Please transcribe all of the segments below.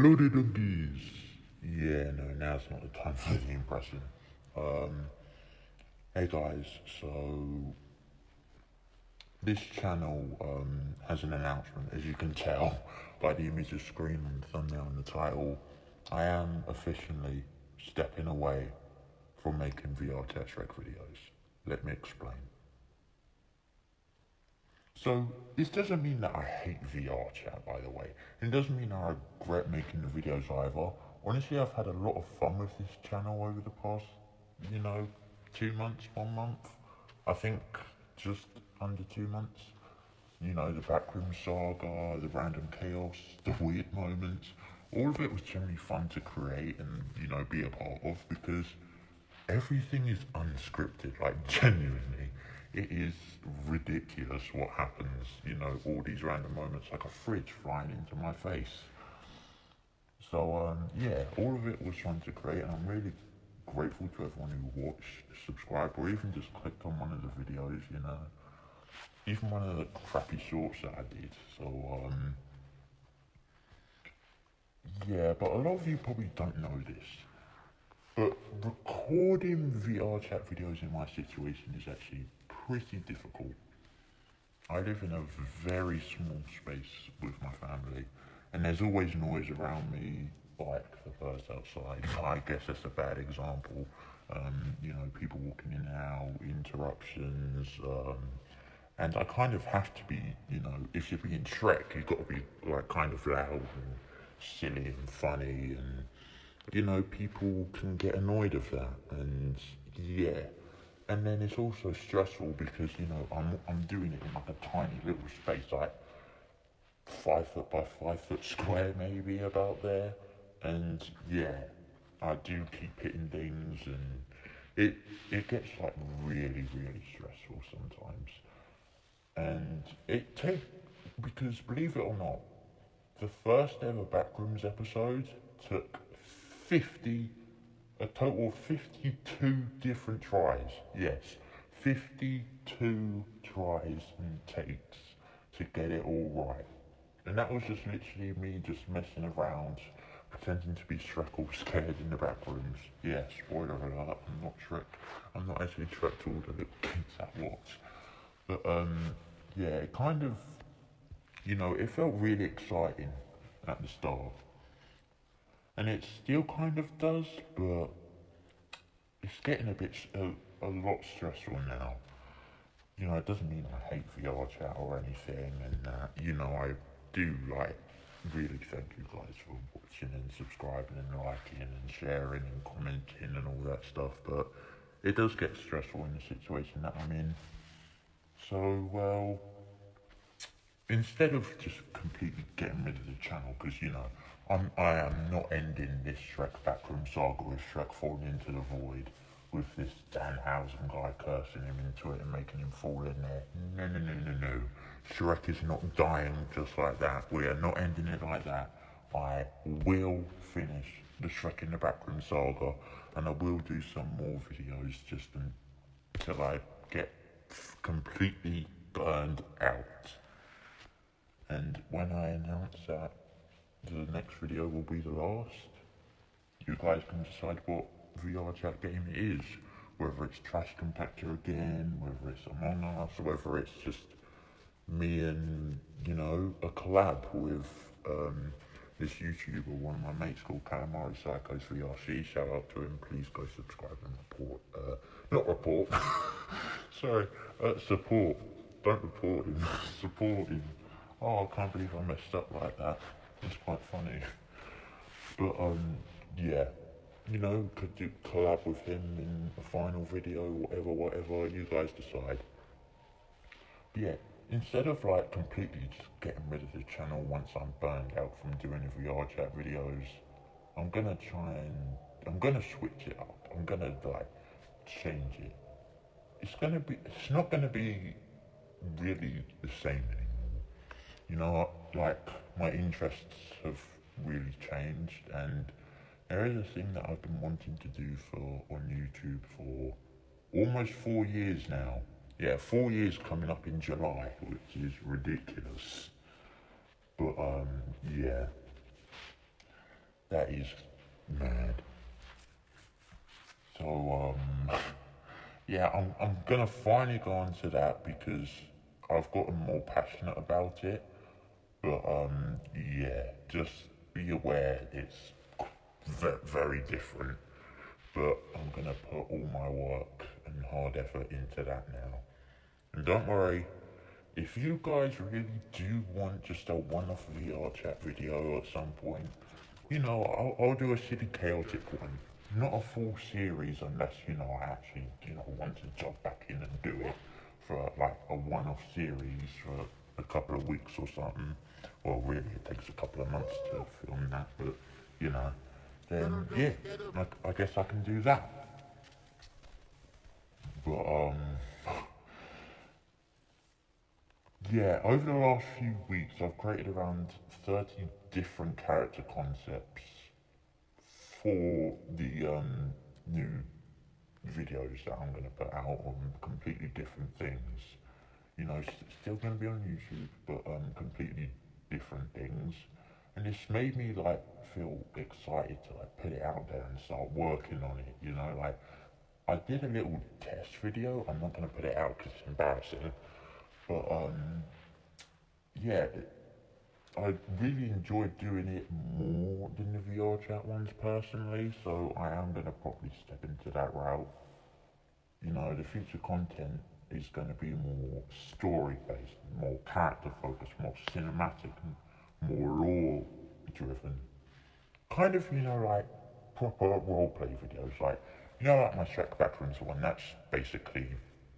Hello there, donkeys. Yeah, no, now's not the time for the impression. Um, hey guys, so this channel has an announcement, as you can tell by the image of screen and the thumbnail and the title. I am officially stepping away from making VRChat Shrek videos. Let me explain. So, this doesn't mean that I hate VRChat, by the way. It doesn't mean I regret making the videos either. Honestly, I've had a lot of fun with this channel over the past, 2 months, 1 month. I think just under 2 months. The Backrooms Saga, the random chaos, the weird moments. All of it was generally fun to create and, be a part of because everything is unscripted, like genuinely. It is ridiculous what happens, all these random moments, like a fridge flying into my face. So, yeah, all of it was fun to create, and I'm really grateful to everyone who watched, subscribed, or even just clicked on one of the videos, even one of the crappy shorts that I did. So, yeah, but a lot of you probably don't know this. But recording VRChat videos in my situation is actually pretty difficult. I live in a very small space with my family, and there's always noise around me, like the birds outside. I guess that's a bad example. People walking in and out, interruptions, and I kind of have to be, if you're being Shrek, you've got to be like kind of loud and silly and funny, and people can get annoyed of that, and yeah. And then it's also stressful because, I'm doing it in like a tiny little space, like 5 foot by 5 foot square maybe about there. And yeah, I do keep hitting things and it gets like really, really stressful sometimes. And because believe it or not, the first ever Backrooms episode took 50, a total of 52 different tries. Yes, 52 tries and takes to get it all right. And that was just literally me just messing around, pretending to be Shrek all scared in the back rooms. Yeah, spoiler alert, I'm not Shrek. I'm not actually Shrek to all the little kids that watch. But, yeah, it kind of, it felt really exciting at the start. And it still kind of does, but it's getting a lot stressful now. It doesn't mean I hate VRChat or anything, and I do really thank you guys for watching and subscribing and liking and sharing and commenting and all that stuff. But it does get stressful in the situation that I'm in. So, well, instead of just completely getting rid of the channel, because I am not ending this Shrek Backroom saga with Shrek falling into the void with this Danhausen guy cursing him into it and making him fall in there. No, no, no, no, no. Shrek is not dying just like that. We are not ending it like that. I will finish the Shrek in the Backroom saga, and I will do some more videos just until I get completely burned out. And when I announce that the next video will be the last, you guys can decide what VRChat game it is. Whether it's Trash Compactor again, whether it's Among Us, whether it's just me and, a collab with this YouTuber, one of my mates called Calamari Psychos VRC. Shout out to him, please go subscribe and report. Not report, sorry, support. Don't report him, support him. Oh, I can't believe I messed up like that. It's quite funny. But, yeah. Could do collab with him in a final video, whatever, you guys decide. But yeah, instead of completely just getting rid of the channel once I'm burned out from doing the VRChat videos, I'm gonna switch it up. I'm gonna change it. It's not gonna be really the same anymore. My interests have really changed, and there is a thing that I've been wanting to do on YouTube for almost 4 years now. Yeah, 4 years coming up in July, which is ridiculous. But yeah. that is mad. So, yeah, I'm gonna finally go on to that because I've gotten more passionate about it. But, yeah, just be aware it's very different. But I'm gonna put all my work and hard effort into that now. And don't worry, if you guys really do want just a one-off VRChat video at some point, you know, I'll do a silly chaotic one. Not a full series unless, you know, I actually, you know, want to jump back in and do it for like a one-off series for a couple of weeks or something. Well, really, it takes a couple of months to film that, but, you know, then, yeah, I guess I can do that. But, yeah, over the last few weeks, I've created around 30 different character concepts for the new videos that I'm going to put out on completely different things. You know, still going to be on YouTube, but completely different things. And it's made me like feel excited to like put it out there and start working on it. You know, like I did a little test video. I'm not going to put it out because it's embarrassing. But yeah, I really enjoyed doing it more than the VRChat ones personally, so I am going to probably step into that route. You know, the future content is going to be more story-based, more character-focused, more cinematic, and more lore-driven. Kind of, you know, like proper roleplay videos, like, you know, like my Shrek Backrooms one, that's basically,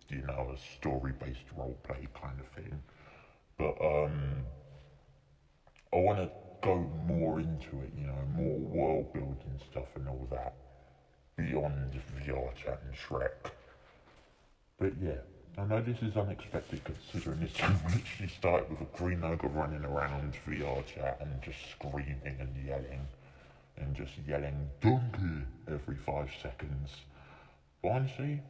you know, a story-based roleplay kind of thing. But, I want to go more into it, you know, more world building stuff and all that, beyond VRChat and Shrek. But yeah, I know this is unexpected considering this channel literally started with a green ogre running around VRChat and just screaming and just yelling donkey every 5 seconds. But honestly,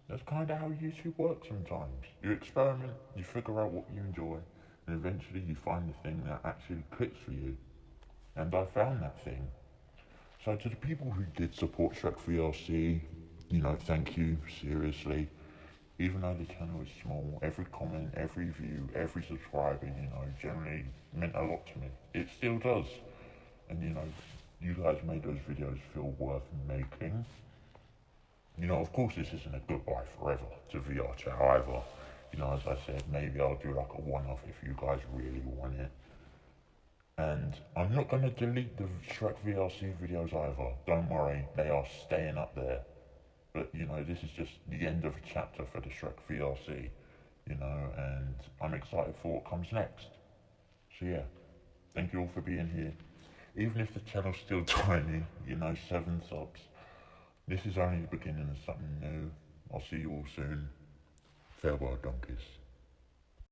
that's kind of how YouTube works sometimes. You experiment, you figure out what you enjoy, and eventually you find the thing that actually clicks for you. And I found that thing. So to the people who did support Shrek VRC, you know, thank you, seriously. Even though the channel is small, every comment, every view, every subscriber, you know, generally meant a lot to me. It still does. And you know, you guys made those videos feel worth making. You know, of course this isn't a goodbye forever to VRChat either. You know, as I said, maybe I'll do like a one-off if you guys really want it. And I'm not going to delete the Shrek VRC videos either. Don't worry, they are staying up there. But, you know, this is just the end of a chapter for the Shrek VRC, you know, and I'm excited for what comes next. So yeah, thank you all for being here. Even if the channel's still tiny, you know, 7 subs, this is only the beginning of something new. I'll see you all soon. Farewell, donkeys.